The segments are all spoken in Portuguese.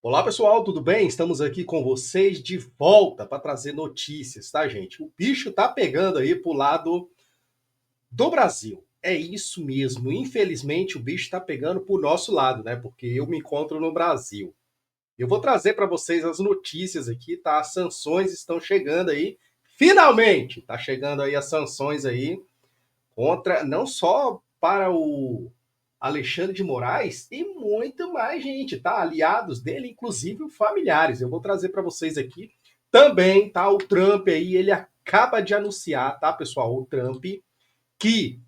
Olá, pessoal, tudo bem? Estamos aqui com vocês de volta para trazer notícias, tá, gente? O bicho tá pegando aí pro lado do Brasil. É isso mesmo. Infelizmente, o bicho tá pegando pro nosso lado, né? Porque eu me encontro no Brasil. Eu vou trazer para vocês as notícias aqui, tá? As sanções estão chegando aí. Finalmente, tá chegando aí as sanções aí contra não só para o Alexandre de Moraes e muito mais gente, tá? Aliados dele, inclusive familiares. Eu vou trazer para vocês aqui também, tá? O Trump aí, ele acaba de anunciar, tá, pessoal? O Trump que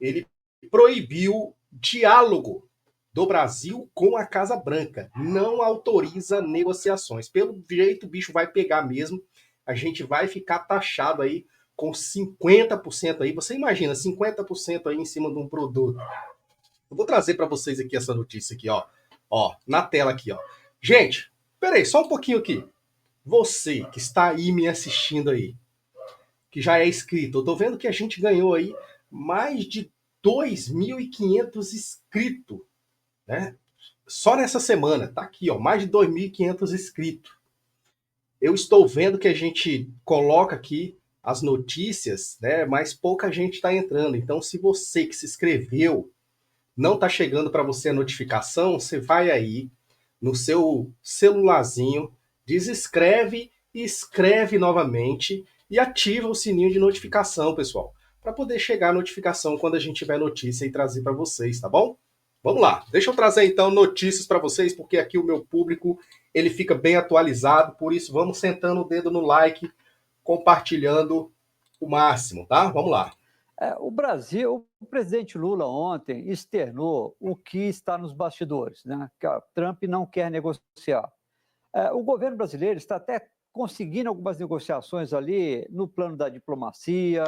ele proibiu diálogo do Brasil com a Casa Branca. Não autoriza negociações. Pelo jeito, o bicho vai pegar mesmo. A gente vai ficar taxado aí com 50% aí. Você imagina, 50% aí em cima de um produto. Eu vou trazer para vocês aqui essa notícia aqui, ó. Ó, na tela aqui, ó. Gente, peraí, só um pouquinho aqui. Você que está aí me assistindo aí, que já é inscrito, eu tô vendo que a gente ganhou aí mais de 2.500 inscritos, né? Só nessa semana, tá aqui, ó, mais de 2.500 inscritos. Eu estou vendo que a gente coloca aqui as notícias, né? Mas pouca gente está entrando. Então, se você que se inscreveu não está chegando para você a notificação, você vai aí no seu celularzinho, desescreve e escreve novamente e ativa o sininho de notificação, pessoal, para poder chegar a notificação quando a gente tiver notícia e trazer para vocês, tá bom? Vamos lá, deixa eu trazer então notícias para vocês, porque aqui o meu público ele fica bem atualizado, por isso vamos sentando o dedo no like, compartilhando o máximo, tá? Vamos lá. O Brasil, o presidente Lula ontem externou o que está nos bastidores, né? Que o Trump não quer negociar. O governo brasileiro está até conseguindo algumas negociações ali no plano da diplomacia.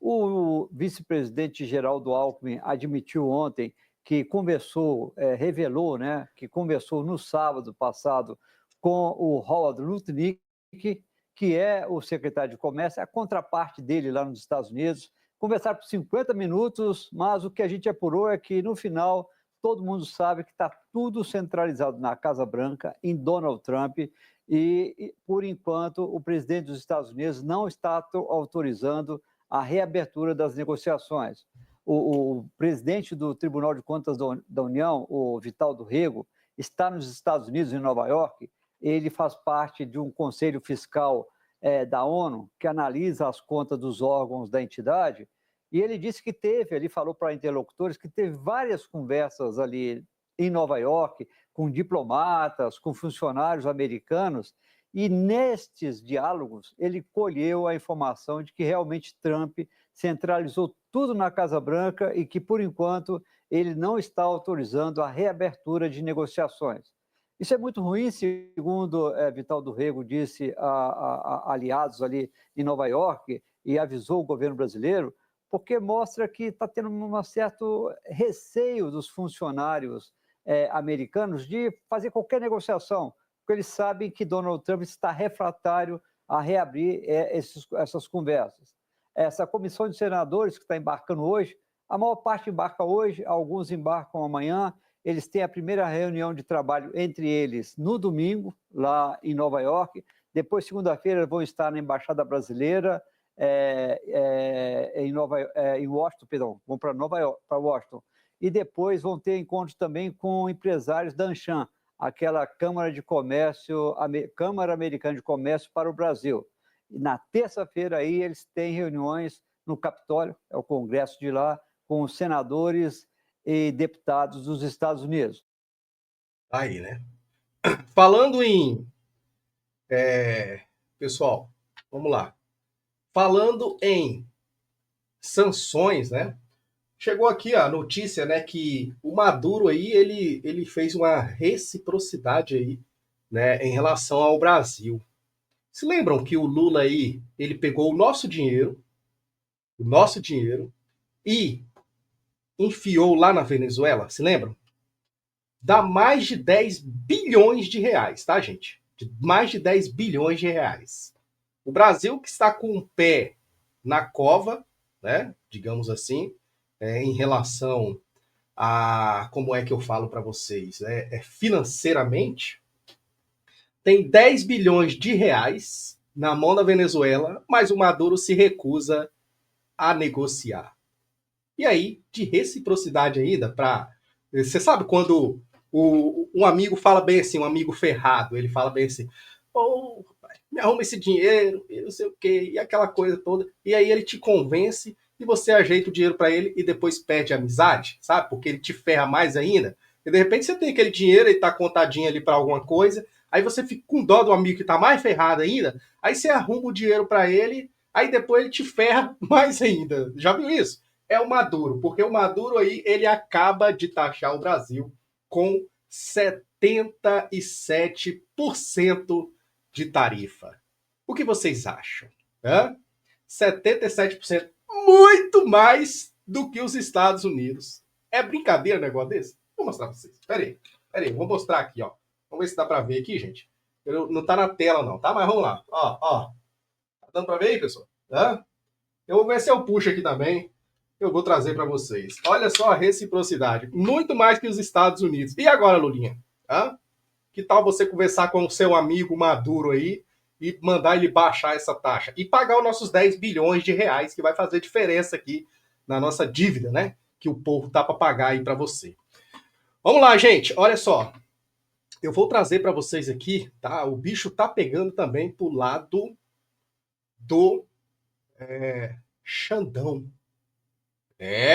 O vice-presidente Geraldo Alckmin admitiu ontem que conversou, revelou, né, que conversou no sábado passado com o Howard Lutnick, que é o secretário de Comércio, a contraparte dele lá nos Estados Unidos. Conversaram por 50 minutos, mas o que a gente apurou é que, no final, todo mundo sabe que está tudo centralizado na Casa Branca, em Donald Trump, por enquanto, o presidente dos Estados Unidos não está autorizando a reabertura das negociações. O presidente do Tribunal de Contas da União, o Vital do Rego, está nos Estados Unidos, em Nova York. Ele faz parte de um conselho fiscal da ONU, que analisa as contas dos órgãos da entidade, e ele disse que ele falou para interlocutores que teve várias conversas ali em Nova York, com diplomatas, com funcionários americanos, e nestes diálogos ele colheu a informação de que realmente Trump centralizou tudo na Casa Branca e que, por enquanto, ele não está autorizando a reabertura de negociações. Isso é muito ruim, segundo Vital do Rego disse a aliados ali em Nova York e avisou o governo brasileiro, porque mostra que está tendo um certo receio dos funcionários americanos de fazer qualquer negociação, porque eles sabem que Donald Trump está refratário a reabrir essas conversas. Essa comissão de senadores que está embarcando hoje, a maior parte embarca hoje, alguns embarcam amanhã. Eles têm a primeira reunião de trabalho entre eles no domingo, lá em Nova York. Depois, segunda-feira, vão estar na Embaixada Brasileira em Washington, perdão, vão para Nova York, para Washington. E depois vão ter encontros também com empresários da Anshan, aquela Câmara de Comércio, Câmara Americana de Comércio para o Brasil. E na terça-feira aí eles têm reuniões no Capitólio, é o Congresso de lá, com os senadores e deputados dos Estados Unidos. Aí, né? Falando em pessoal, vamos lá. Falando em sanções, né? Chegou aqui a notícia, né, que o Maduro aí ele fez uma reciprocidade aí, né, em relação ao Brasil. Se lembram que o Lula aí ele pegou o nosso dinheiro e enfiou lá na Venezuela? Se lembram? Dá mais de 10 bilhões de reais, tá, gente? Mais de 10 bilhões de reais. O Brasil que está com o pé na cova, né, digamos assim, em relação a como é que eu falo para vocês, financeiramente, tem 10 bilhões de reais na mão da Venezuela, mas o Maduro se recusa a negociar. E aí, de reciprocidade ainda, para. Você sabe quando um amigo fala bem assim, um amigo ferrado, ele fala bem assim, pô, me arruma esse dinheiro, e não sei o quê, e aquela coisa toda. E aí ele te convence e você ajeita o dinheiro para ele e depois perde a amizade, sabe? Porque ele te ferra mais ainda. E de repente você tem aquele dinheiro, ele tá contadinho ali para alguma coisa, aí você fica com dó do amigo que tá mais ferrado ainda, aí você arruma o dinheiro para ele, aí depois ele te ferra mais ainda. Já viu isso? É o Maduro, porque o Maduro aí, ele acaba de taxar o Brasil com 77% de tarifa. O que vocês acham? Hã? 77%, muito mais do que os Estados Unidos. É brincadeira um negócio desse? Vou mostrar pra vocês. Peraí, vou mostrar aqui, ó. Vamos ver se dá pra ver aqui, gente. Não tá na tela, não, tá? Mas vamos lá. Ó. Tá dando pra ver aí, pessoal? Hã? Eu vou ver se eu puxo aqui também. Eu vou trazer para vocês. Olha só a reciprocidade. Muito mais que os Estados Unidos. E agora, Lulinha? Hã? Que tal você conversar com o seu amigo Maduro aí e mandar ele baixar essa taxa? E pagar os nossos 10 bilhões de reais, que vai fazer diferença aqui na nossa dívida, né? Que o povo tá para pagar aí para você. Vamos lá, gente. Olha só. Eu vou trazer para vocês aqui, tá? O bicho tá pegando também pro lado do Xandão.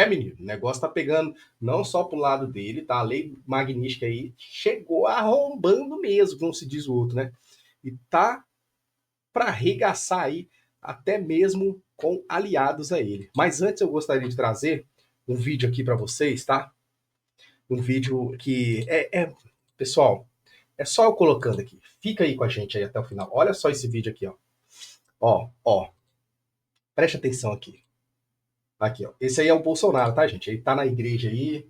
Menino, o negócio tá pegando não só pro lado dele, tá? A lei magnífica aí chegou arrombando mesmo, como se diz o outro, né? E tá para arregaçar aí, até mesmo com aliados a ele. Mas antes eu gostaria de trazer um vídeo aqui para vocês, tá? Um vídeo que pessoal, é só eu colocando aqui. Fica aí com a gente aí até o final. Olha só esse vídeo aqui, ó. Ó. Preste atenção aqui. Aqui, ó. Esse aí é o Bolsonaro, tá, gente? Ele tá na igreja aí.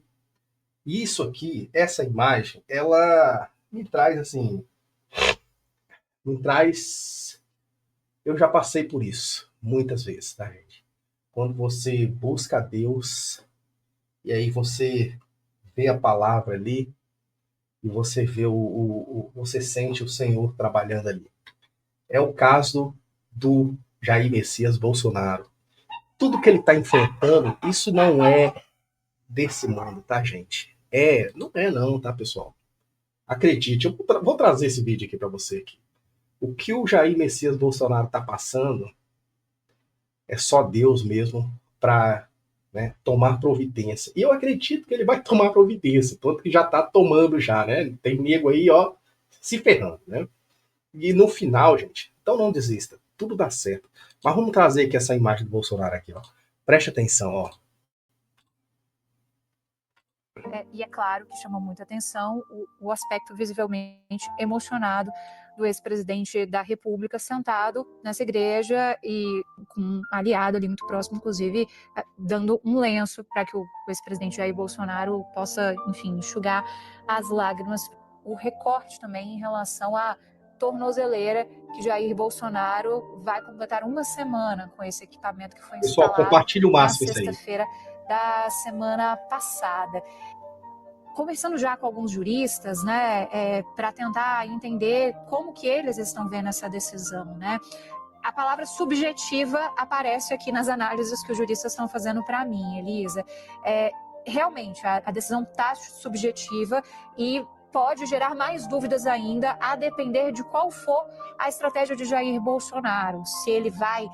Isso aqui, essa imagem, ela me traz assim. Me traz. Eu já passei por isso muitas vezes, tá, gente? Quando você busca a Deus e aí você vê a palavra ali e você vê você sente o Senhor trabalhando ali. É o caso do Jair Messias Bolsonaro. Tudo que ele está enfrentando, isso não é desse mundo, tá, gente? Não é não, tá, pessoal? Acredite, eu vou trazer esse vídeo aqui para você aqui. O que o Jair Messias Bolsonaro está passando é só Deus mesmo para, né, tomar providência. E eu acredito que ele vai tomar providência, tanto que já está tomando já, né? Tem nego aí, ó, se ferrando, né? E no final, gente, então não desista, tudo dá certo. Mas vamos trazer aqui essa imagem do Bolsonaro aqui, ó. Preste atenção, ó. E é claro que chama muita atenção o aspecto visivelmente emocionado do ex-presidente da República sentado nessa igreja e com um aliado ali muito próximo, inclusive, dando um lenço para que o ex-presidente Jair Bolsonaro possa, enfim, enxugar as lágrimas. O recorte também em relação à tornozeleira que Jair Bolsonaro vai completar uma semana com esse equipamento que foi Pessoal, instalado compartilhe o na máximo isso aí. sexta-feira da semana passada. Conversando já com alguns juristas, né, para tentar entender como que eles estão vendo essa decisão, né? A palavra subjetiva aparece aqui nas análises que os juristas estão fazendo para mim, Elisa. Realmente, a decisão está subjetiva e pode gerar mais dúvidas ainda, a depender de qual for a estratégia de Jair Bolsonaro, se ele vai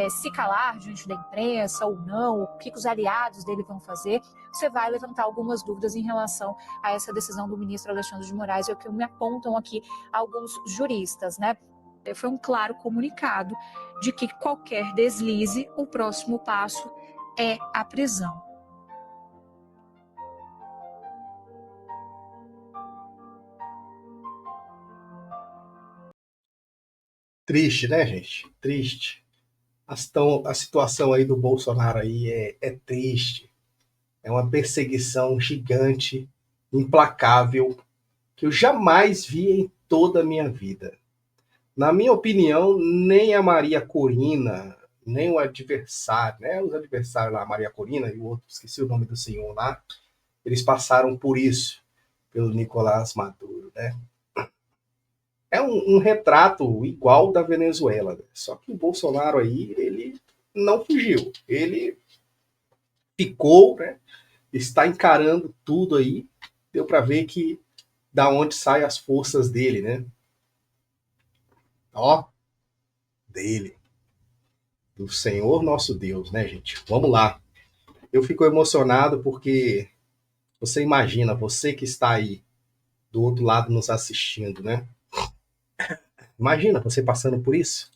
se calar diante da imprensa ou não, o que os aliados dele vão fazer. Você vai levantar algumas dúvidas em relação a essa decisão do ministro Alexandre de Moraes, é o que me apontam aqui alguns juristas, né? Foi um claro comunicado de que qualquer deslize, o próximo passo é a prisão. Triste, né, gente? Triste. A situação aí do Bolsonaro aí é triste. É uma perseguição gigante, implacável, que eu jamais vi em toda a minha vida. Na minha opinião, nem a Maria Corina, nem o adversário, né? Os adversários lá, a Maria Corina e o outro, esqueci o nome do senhor lá, eles passaram por isso, pelo Nicolás Maduro, né? é um retrato igual da Venezuela. Né? Só que o Bolsonaro aí, ele não fugiu. Ele ficou, né? Está encarando tudo aí. Deu para ver que da onde saem as forças dele, né? Ó, dele, do Senhor nosso Deus, né, gente? Vamos lá. Eu fico emocionado porque você imagina, você que está aí do outro lado nos assistindo, né? Imagina você passando por isso.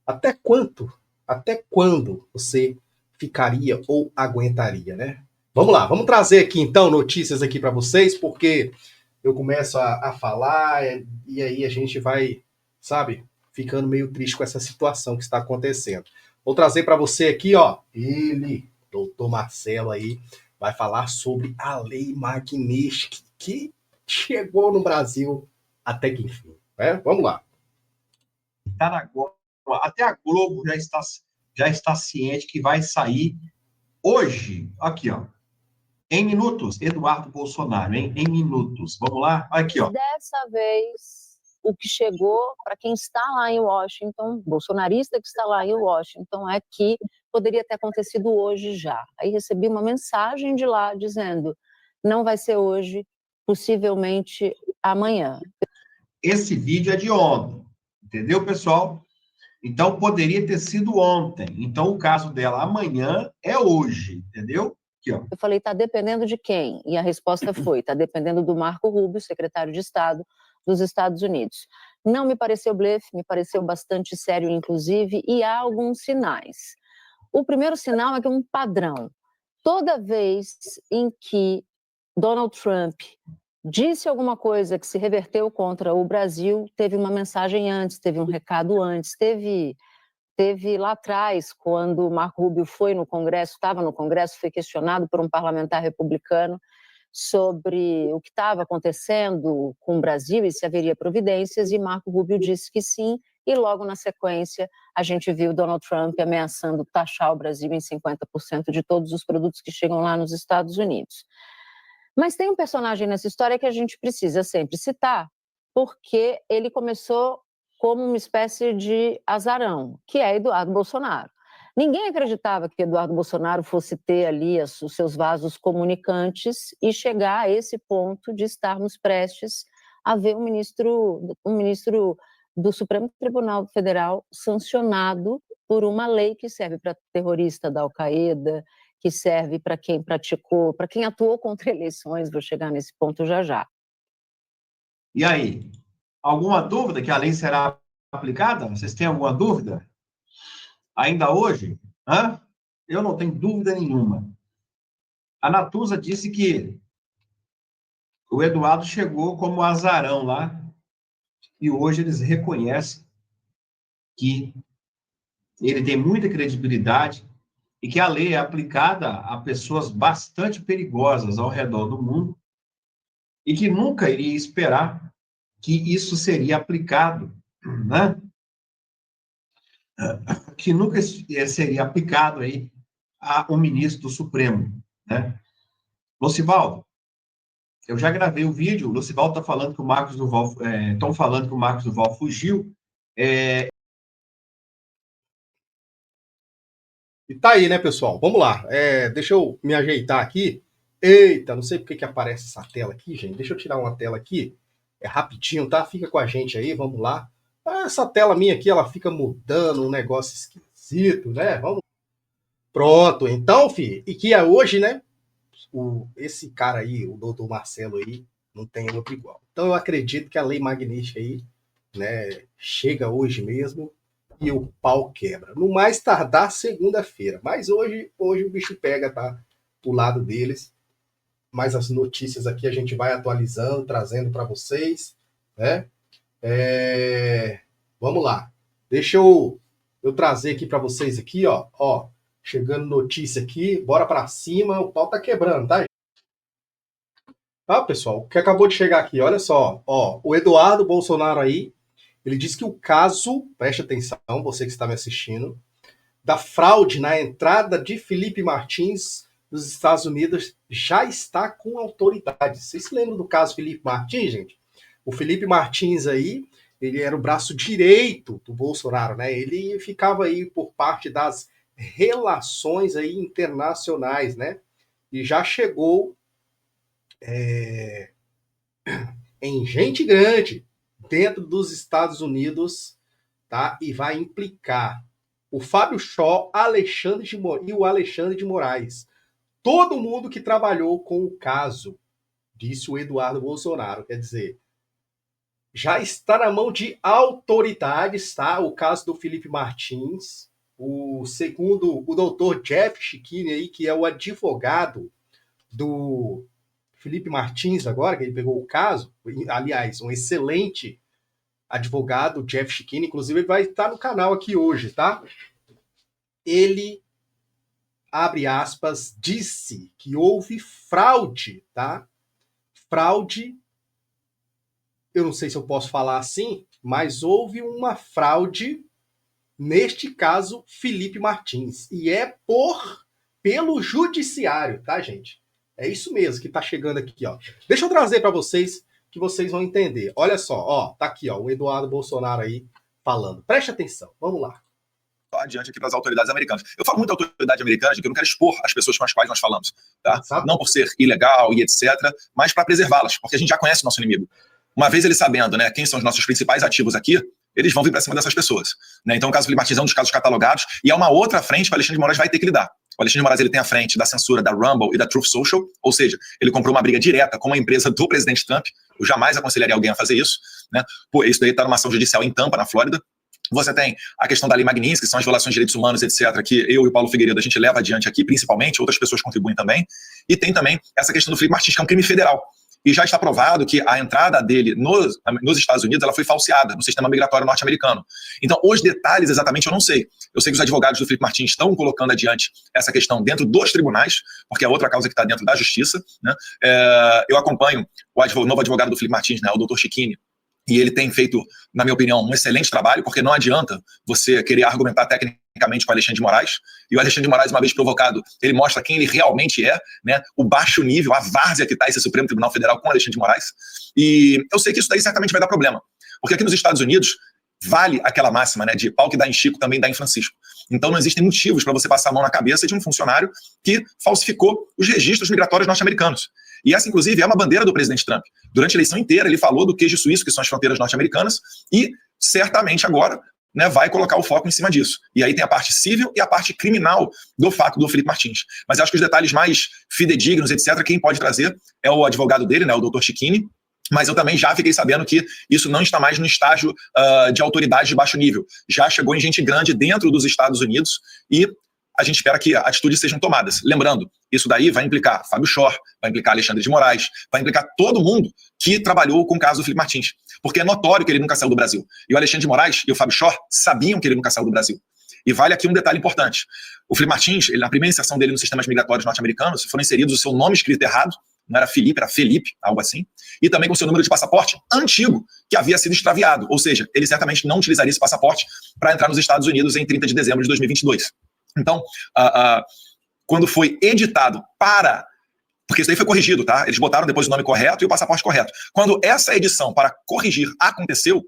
Até quanto, até quando você ficaria ou aguentaria, né? Vamos lá, vamos trazer aqui então notícias aqui para vocês, porque eu começo a falar e aí a gente vai, sabe, ficando meio triste com essa situação que está acontecendo. Vou trazer para você aqui, ó, ele, doutor Marcelo aí, vai falar sobre a Lei Magnitsky, que chegou no Brasil até que enfim. Né? Vamos lá. Está na Globo, até a Globo já está ciente que vai sair hoje, aqui, ó, em minutos, Eduardo Bolsonaro, hein? Em minutos. Vamos lá? Aqui, ó. Dessa vez, o que chegou para quem está lá em Washington, bolsonarista que está lá em Washington, é que poderia ter acontecido hoje já. Aí recebi uma mensagem de lá dizendo: não vai ser hoje, possivelmente amanhã. Esse vídeo é de ontem, entendeu, pessoal? Então, poderia ter sido ontem. Então, o caso dela amanhã é hoje, entendeu? Aqui, ó. Eu falei, está dependendo de quem? E a resposta foi, está dependendo do Marco Rubio, secretário de Estado dos Estados Unidos. Não me pareceu blefe, me pareceu bastante sério, inclusive, e há alguns sinais. O primeiro sinal é que é um padrão. Toda vez em que Donald Trump disse alguma coisa que se reverteu contra o Brasil, teve uma mensagem antes, teve um recado antes, teve lá atrás, quando o Marco Rubio foi no Congresso, estava no Congresso, foi questionado por um parlamentar republicano sobre o que estava acontecendo com o Brasil e se haveria providências, e Marco Rubio disse que sim, e logo na sequência a gente viu Donald Trump ameaçando taxar o Brasil em 50% de todos os produtos que chegam lá nos Estados Unidos. Mas tem um personagem nessa história que a gente precisa sempre citar, porque ele começou como uma espécie de azarão, que é Eduardo Bolsonaro. Ninguém acreditava que Eduardo Bolsonaro fosse ter ali os seus vasos comunicantes e chegar a esse ponto de estarmos prestes a ver um ministro do Supremo Tribunal Federal sancionado por uma lei que serve para terrorista da Al-Qaeda, que serve para quem praticou, para quem atuou contra eleições, vou chegar nesse ponto já já. E aí? Alguma dúvida que a lei será aplicada? Vocês têm alguma dúvida? Ainda hoje? Hã? Eu não tenho dúvida nenhuma. A Natuza disse que o Eduardo chegou como azarão lá e hoje eles reconhecem que ele tem muita credibilidade e que a lei é aplicada a pessoas bastante perigosas ao redor do mundo e que nunca iria esperar que isso seria aplicado, né? Que nunca seria aplicado aí a um ministro do Supremo, né? Locivaldo, eu já gravei o vídeo, o Locivaldo está falando que o Marcos Duval, estão falando que o Marcos Duval fugiu. E tá aí, né, pessoal? Vamos lá. Deixa eu me ajeitar aqui. Eita, não sei porque que aparece essa tela aqui, gente. Deixa eu tirar uma tela aqui. É rapidinho, tá? Fica com a gente aí, vamos lá. Essa tela minha aqui, ela fica mudando um negócio esquisito, né? Vamos. Pronto, então, filho. E que é hoje, né? Esse cara aí, o doutor Marcelo aí, não tem outro igual. Então eu acredito que a lei magnífica aí, né, chega hoje mesmo e o pau quebra. No mais tardar segunda-feira. Mas hoje o bicho pega, tá? Do lado deles. Mas as notícias aqui a gente vai atualizando, trazendo para vocês, né? Vamos lá. Deixa eu trazer aqui para vocês aqui, ó. Chegando notícia aqui, bora para cima, o pau tá quebrando, tá? Ah, pessoal, o que acabou de chegar aqui, olha só, ó, o Eduardo Bolsonaro aí, ele disse que o caso, preste atenção, você que está me assistindo, da fraude na entrada de Felipe Martins nos Estados Unidos já está com autoridade. Vocês se lembram do caso Felipe Martins, gente? O Felipe Martins aí, ele era o braço direito do Bolsonaro, né? Ele ficava aí por parte das relações aí internacionais, né? E já chegou em gente grande dentro dos Estados Unidos, tá? E vai implicar o Fábio Shaw, e o Alexandre de Moraes. Todo mundo que trabalhou com o caso, disse o Eduardo Bolsonaro. Quer dizer, já está na mão de autoridades, tá? O caso do Felipe Martins, segundo o doutor Jeff Schickini aí, que é o advogado do Felipe Martins agora, que ele pegou o caso, aliás, um excelente advogado, Jeff Schickini, inclusive ele vai estar no canal aqui hoje, tá? Ele, abre aspas, disse que houve fraude, tá? Fraude, eu não sei se eu posso falar assim, mas houve uma fraude, neste caso, Felipe Martins. E é pelo judiciário, tá, gente? É isso mesmo que tá chegando aqui, ó. Deixa eu trazer para vocês, que vocês vão entender. Olha só, ó, tá aqui, ó, o Eduardo Bolsonaro aí falando. Preste atenção, vamos lá. Adiante aqui para as autoridades americanas. Eu falo muito da autoridade americana, porque eu não quero expor as pessoas com as quais nós falamos, tá? Não por ser ilegal e etc., mas para preservá-las, porque a gente já conhece o nosso inimigo. Uma vez ele sabendo, né, quem são os nossos principais ativos aqui, eles vão vir para cima dessas pessoas, né? Então o caso do Felipe Martins é um dos casos catalogados e é uma outra frente que o Alexandre de Moraes vai ter que lidar. O Alexandre de Moraes ele tem a frente da censura da Rumble e da Truth Social, ou seja, ele comprou uma briga direta com uma empresa do presidente Trump. Eu jamais aconselharia alguém a fazer isso, né? Pô, isso daí está numa ação judicial em Tampa, na Flórida. Você tem a questão da Lei Magnitsky, que são as violações de direitos humanos, etc., que eu e o Paulo Figueiredo a gente leva adiante aqui, principalmente, outras pessoas contribuem também. E tem também essa questão do Felipe Martins, que é um crime federal. E já está provado que a entrada dele nos Estados Unidos ela foi falseada no sistema migratório norte-americano. Então, os detalhes exatamente eu não sei. Eu sei que os advogados do Felipe Martins estão colocando adiante essa questão dentro dos tribunais, porque é outra causa que está dentro da justiça, né? Eu acompanho o novo advogado do Felipe Martins, né, o doutor Schickini, e ele tem feito, na minha opinião, um excelente trabalho, porque não adianta você querer argumentar tecnicamente com o Alexandre de Moraes, e o Alexandre de Moraes, uma vez provocado, ele mostra quem ele realmente é, né, o baixo nível, a várzea que está esse Supremo Tribunal Federal com o Alexandre de Moraes, e eu sei que isso daí certamente vai dar problema, porque aqui nos Estados Unidos vale aquela máxima, né, de pau que dá em Chico também dá em Francisco. Então não existem motivos para você passar a mão na cabeça de um funcionário que falsificou os registros migratórios norte-americanos. E essa, inclusive, é uma bandeira do presidente Trump. Durante a eleição inteira, ele falou do queijo suíço, que são as fronteiras norte-americanas, e certamente agora, né, vai colocar o foco em cima disso. E aí tem a parte civil e a parte criminal do fato do Felipe Martins. Mas eu acho que os detalhes mais fidedignos, etc., quem pode trazer é o advogado dele, né, o doutor Schickini. Mas eu também já fiquei sabendo que isso não está mais no estágio de autoridade de baixo nível. Já chegou em gente grande dentro dos Estados Unidos e a gente espera que atitudes sejam tomadas. Lembrando, isso daí vai implicar Fábio Shaw, vai implicar Alexandre de Moraes, vai implicar todo mundo que trabalhou com o caso do Felipe Martins. Porque é notório que ele nunca saiu do Brasil. E o Alexandre de Moraes e o Fábio Shaw sabiam que ele nunca saiu do Brasil. E vale aqui um detalhe importante. O Felipe Martins, na primeira inserção dele nos sistemas migratórios norte-americanos, foram inseridos o seu nome escrito errado, não era Felipe, era Felipe, algo assim, e também com seu número de passaporte antigo, que havia sido extraviado. Ou seja, ele certamente não utilizaria esse passaporte para entrar nos Estados Unidos em 30 de dezembro de 2022. Então, quando foi editado porque isso daí foi corrigido, tá? Eles botaram depois o nome correto e o passaporte correto. Quando essa edição para corrigir aconteceu,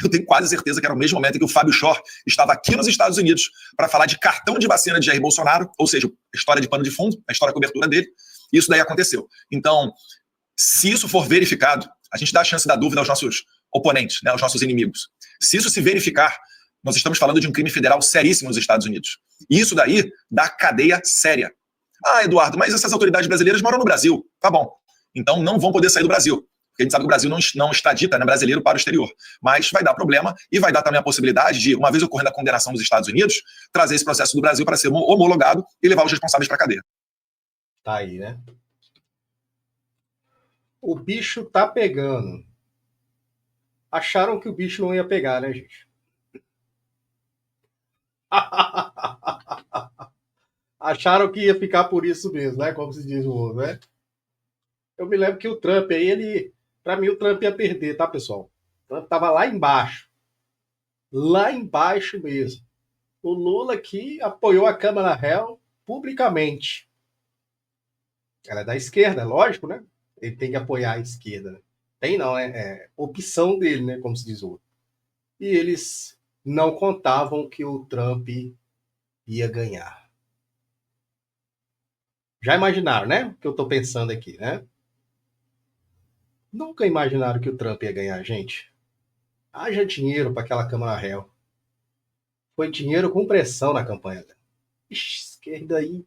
eu tenho quase certeza que era o mesmo momento em que o Fábio Shaw estava aqui nos Estados Unidos para falar de cartão de vacina de Jair Bolsonaro, ou seja, a história de pano de fundo, a história de cobertura dele. Isso daí aconteceu. Então, se isso for verificado, a gente dá a chance da dúvida aos nossos oponentes, né, aos nossos inimigos. Se isso se verificar, nós estamos falando de um crime federal seríssimo nos Estados Unidos. E isso daí dá cadeia séria. Ah, Eduardo, mas essas autoridades brasileiras moram no Brasil. Tá bom. Então não vão poder sair do Brasil. Porque a gente sabe que o Brasil não extradita, né, brasileiro para o exterior. Mas vai dar problema e vai dar também a possibilidade de, uma vez ocorrendo a condenação dos Estados Unidos, trazer esse processo do Brasil para ser homologado e levar os responsáveis para a cadeia. Tá aí, né? O bicho tá pegando. Acharam que o bicho não ia pegar, né, gente? Acharam que ia ficar por isso mesmo, né? Como se diz o outro, né? Eu me lembro que o Trump aí, pra mim o Trump ia perder, tá, pessoal? O Trump tava lá embaixo. Lá embaixo mesmo. O Lula aqui apoiou a Câmara Réu publicamente. Ela é da esquerda, lógico, né? Ele tem que apoiar a esquerda. Né? Tem não, é opção dele, né? Como se diz o outro. e eles não contavam que o Trump ia ganhar. Já imaginaram, né? O que eu tô pensando aqui, né? Nunca imaginaram que o Trump ia ganhar, gente. Haja dinheiro para aquela Câmara Réu. Foi dinheiro com pressão na campanha. Ixi, esquerda aí,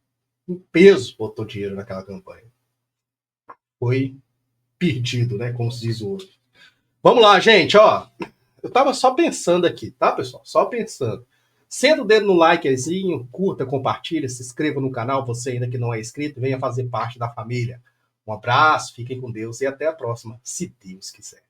em peso, botou dinheiro naquela campanha. Foi perdido, né? Como se diz o outro. Vamos lá, gente, ó. Eu tava só pensando aqui, tá, pessoal? Só pensando. Senta o dedo no likezinho, curta, compartilha, se inscreva no canal, você ainda que não é inscrito, venha fazer parte da família. Um abraço, fiquem com Deus e até a próxima, se Deus quiser.